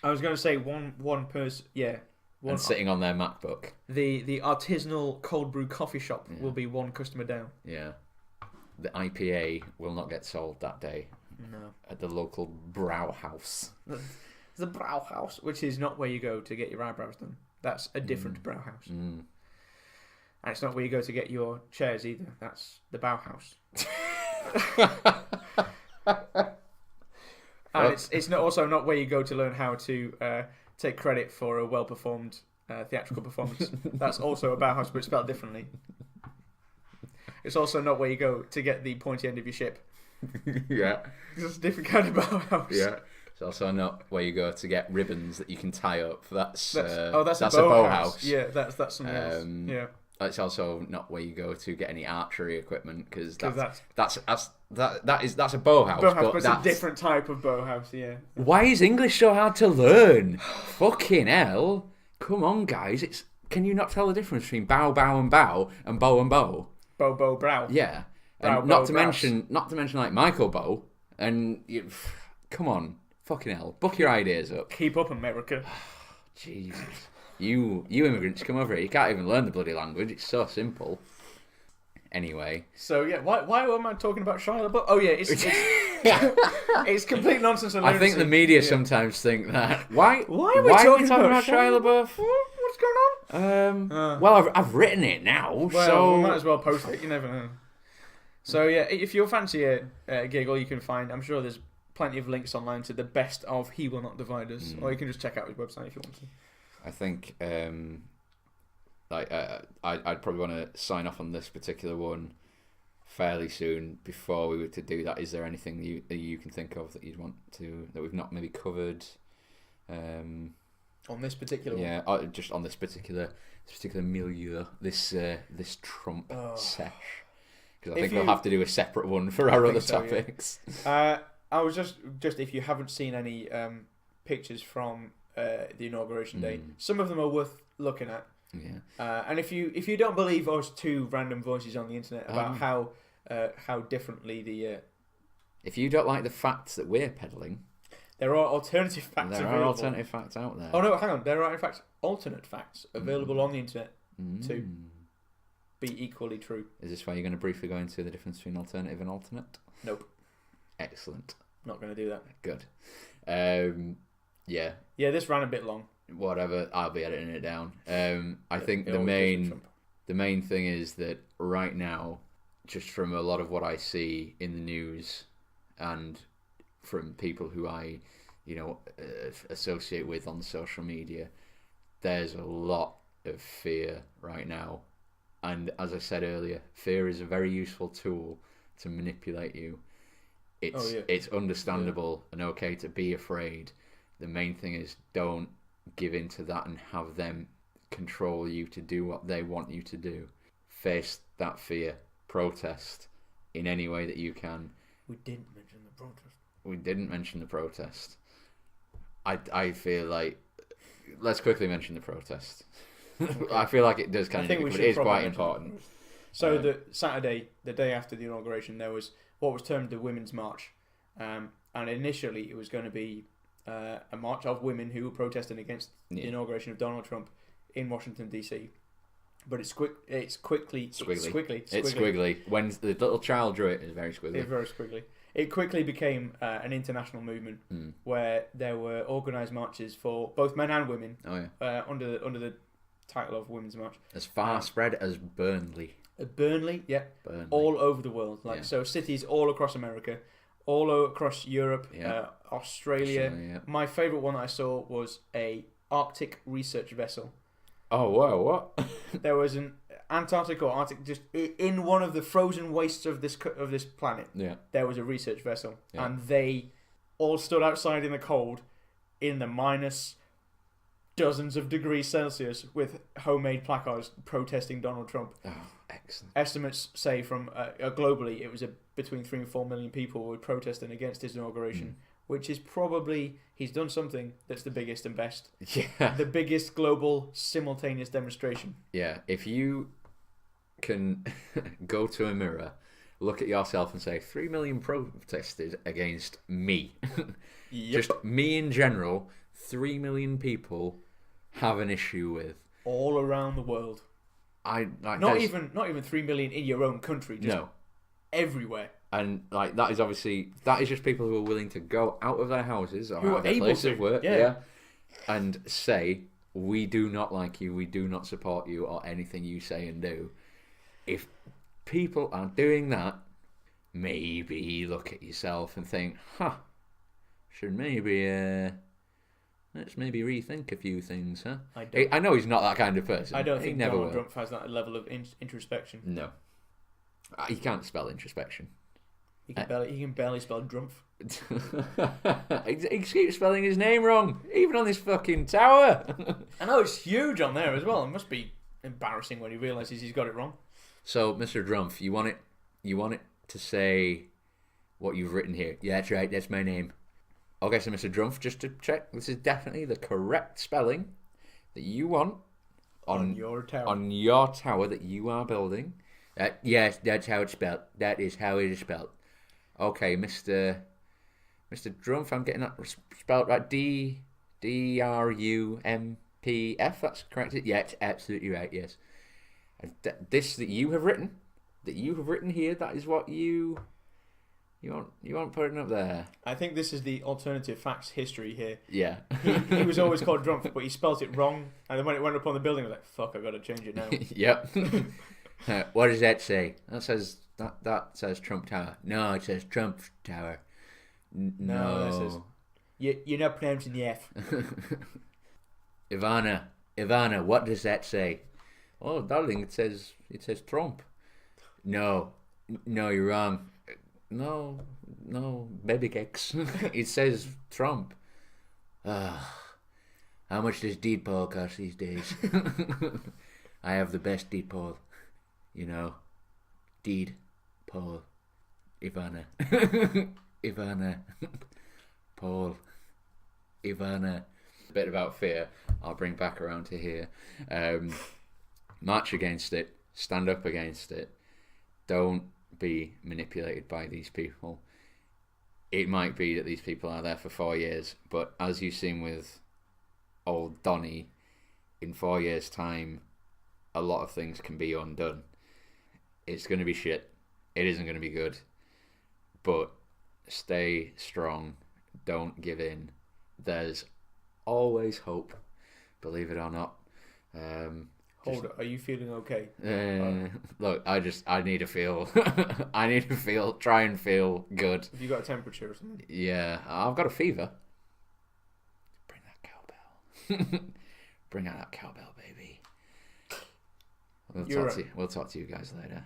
I was going to say one person, yeah. And sitting on their MacBook. The artisanal cold brew coffee shop will be one customer down. Yeah. The IPA will not get sold that day. No. At the local brow house. The brow house, which is not where you go to get your eyebrows done. That's a different brow house. And it's not where you go to get your chairs either. That's the bow house. And it's also not where you go to learn how to take credit for a well-performed theatrical performance. That's also a bow house, but spelled differently. It's also not where you go to get the pointy end of your ship. Yeah. It's a different kind of bow house. Yeah. It's also not where you go to get ribbons that you can tie up. That's a bow bow house. house. Yeah, that's something else. Yeah. It's also not where you go to get any archery equipment because that's a bow house. Bow house, but it's that's a different type of bow house. Yeah. Why is English so hard to learn? Fucking hell! Come on, guys. Can you not tell the difference between bow and bow and bow and bow? Bow brow. Yeah. Brow, And not to mention like Michael Bow. And come on, fucking hell, book your ideas up. Keep up, America. Jesus, you immigrants come over here. You can't even learn the bloody language. It's so simple. Anyway. So yeah, why am I talking about Shia LaBeouf? Oh yeah, it's complete nonsense. And I think the media sometimes think that. Why are we talking about Shia LaBeouf? What's going on? Well, I've written it now, well, so we might as well post it. You never know. So yeah, if you fancy a giggle, you can find. I'm sure there's plenty of links online to the best of He Will Not Divide Us, or you can just check out his website if you want to. I think I'd probably want to sign off on this particular one fairly soon. Before we were to do that, is there anything you can think of that you'd want to that we've not maybe covered? On this particular one? Yeah, just on this particular milieu, this Trump sesh. Because I think we'll have to do a separate one for our other topics. Yeah. I was just if you haven't seen any pictures from the inauguration day, some of them are worth looking at. Yeah. And if you don't believe us two random voices on the internet about how differently the if you don't like the facts that we're peddling, there are alternative facts. There are alternative facts out there. Oh no, hang on. There are in fact alternate facts available on the internet to be equally true. Is this why you're going to briefly go into the difference between alternative and alternate? Nope. Excellent. Not going to do that. Good. Yeah. Yeah, this ran a bit long. Whatever. I'll be editing it down. I think the main thing is that right now, just from a lot of what I see in the news and from people who I, associate with on social media, there's a lot of fear right now. And as I said earlier, fear is a very useful tool to manipulate you. It's understandable and okay to be afraid. The main thing is don't give in to that and have them control you to do what they want you to do. Face that fear. Protest in any way that you can. We didn't mention the protest. We didn't mention the protest. I feel like let's quickly mention the protest. Okay. I feel like it does kind of, but it is quite important. So the Saturday, the day after the inauguration, there was what was termed the Women's March, and initially it was going to be a march of women who were protesting against the inauguration of Donald Trump in Washington DC. But it's quickly squiggly. When the little child drew it, it's very squiggly. It's very squiggly. It quickly became an international movement where there were organised marches for both men and women. Oh yeah. Under the title of Women's March. As far spread as Burnley. Burnley, yeah. Burnley. All over the world. So cities all across America, all across Europe, Australia. Yeah. My favourite one that I saw was a Arctic research vessel. Oh, wow, what? There was an Antarctic or Arctic, just in one of the frozen wastes of this planet. Yeah. There was a research vessel. Yeah. And they all stood outside in the cold in the minus dozens of degrees Celsius with homemade placards protesting Donald Trump. Oh, excellent. Estimates say from globally it was between 3 and 4 million people who were protesting against his inauguration, which is probably, he's done something that's the biggest and best. Yeah. The biggest global simultaneous demonstration. Yeah. If you can go to a mirror, look at yourself and say, 3 million protested against me. Yep. Just me in general, 3 million people have an issue with. All around the world. Not even 3 million in your own country. Just everywhere. And like that is just people who are willing to go out of their houses or Who out are of their able place to, of work, yeah. and say, we do not like you, we do not support you or anything you say and do. If people are doing that, maybe look at yourself and think, should maybe let's maybe rethink a few things, huh? I know he's not that kind of person. I don't He think never Donald will. Trump has that level of introspection. No. He can't spell introspection. He can barely spell drumpf. He keeps spelling his name wrong, even on this fucking tower. I know it's huge on there as well. It must be embarrassing when he realises he's got it wrong. So, Mr. Drumpf, you want it to say what you've written here? Yeah, that's right. That's my name. Okay, so Mr. Drumpf, just to check, this is definitely the correct spelling that you want On your tower. On your tower that you are building. Yes, that's how it's spelled. That is how it is spelled. Okay, Mr. Drumpf, I'm getting that spelled right. D-R-U-M-P-F. That's correct. Yeah, it's absolutely right. Yes. This that you have written here. That is what you want putting up there. I think this is the alternative facts history here. Yeah. He was always called Drumpf, but he spelt it wrong. And then when it went up on the building, I was like, "Fuck, I've got to change it now." Yep. What does that say? That says Trump Tower. No, it says Trump Tower. No, that says you're not pronouncing the F. Ivana, what does that say? Oh, darling, it says Trump. No, you're wrong. No, baby cakes. It says Trump. How much does deed poll cost these days? I have the best deed poll. Deed poll. Ivana. Ivana. Paul. Ivana. A bit about fear. I'll bring back around to here. March against it. Stand up against it. Don't be manipulated by these people. It might be that these people are there for 4 years, but as you've seen with old Donny, in 4 years' time, a lot of things can be undone. It's going to be shit. It isn't going to be good. But stay strong. Don't give in. There's always hope, believe it or not. Hold it. Are you feeling okay? Look, I need to feel, try and feel good. Have you got a temperature or something? Yeah, I've got a fever. Bring that cowbell. Bring out that cowbell, baby. We'll talk to you guys later.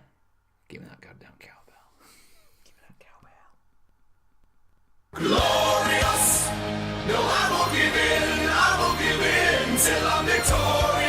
Give me that goddamn cowbell. Give me that cowbell. Glorious! No, I won't give in till I'm victorious.